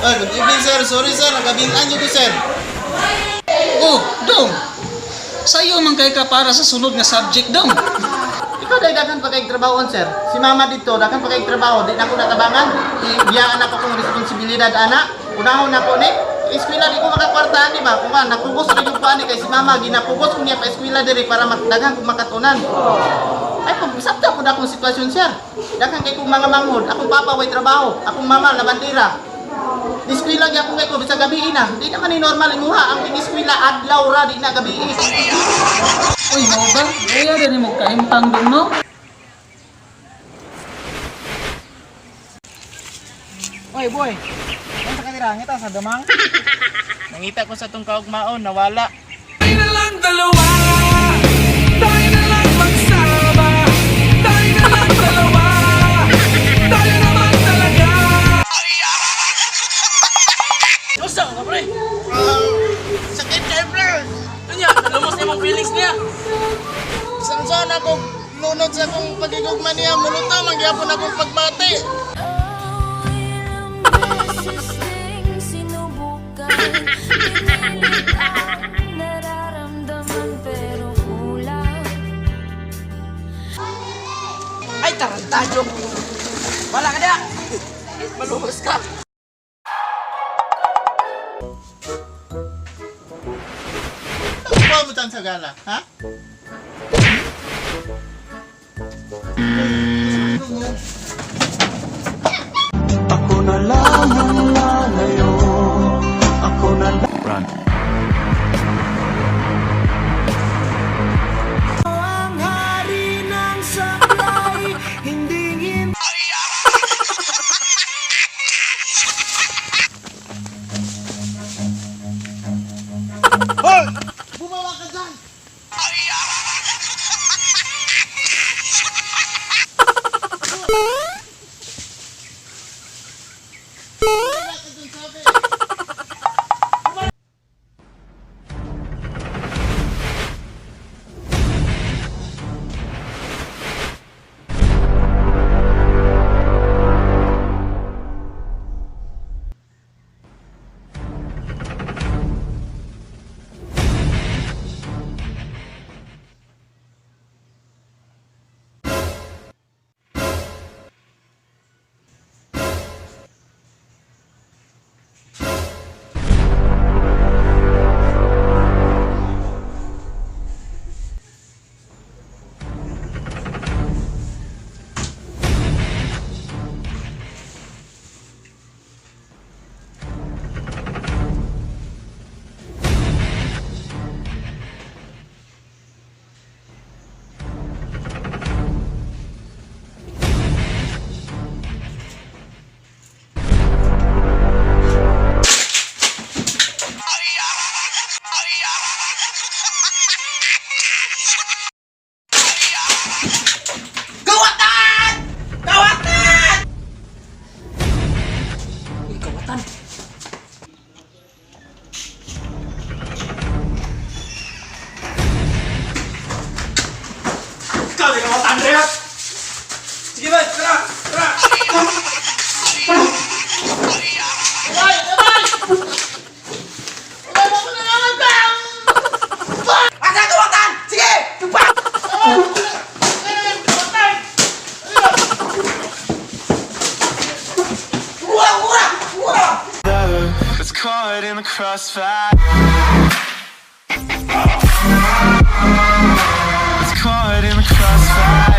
Ay, good evening sir. Sorry sir, nagabilaan nyo ko sir. Oh, Dong. Sa'yo man kay ka para sa sunod nga subject, Dong. Ikaw dahil dagan pa kayong trabahoon sir. Si mama dito, dagan pa kayong trabaho. Di na ako natabangan. Ibiyaan ako kong responsibilidad anak. Unahon na po ni. Eskwela di ko makakwartaan, di ba? Kung nga, napugos rin yung puan ni kay si mama. Ginapugos ko niya pa eskwela diri para dagan kong makatunan. Ay, sabta po na akong sitwasyon sir. Dagan kay kong mga manghod. Akong papa way trabaho. Akong mama labandira. Eskwela gyud akong kay ko bisa gabi na. Di naman ni normal imuha ang eskwela adlaw ra di na gabi. Uy, mo ba? Kaya din mo kahimtang dun, no? Oy boy, ano sa kanila? Ngita sa damang? Nangita ko sa tong kaugmaon, nawala. Tayo na lang dalawa, tayo na lang magsama, tayo na lang dalawa, tayo naman talaga. Basta ka pre? Sakit kay bro. Kanya, nalumos na yung feelings niya. Isang sana ko lunod sa akong pagigugma niya, muluto, magyapon akong pagbati. Ay, tarantado. Wala ka na. Malumos ka. Ano mo tan sa gala, ha? Ako na lang ang lalayo, ako na lang. Run. Ang hari ng saklay, hindi Hoy! Bumawa ka dyan! Sige ba, tara, tara. Asa kawatan? Sige! Tumpa! It's caught in the crossfire. It's caught in the crossfire.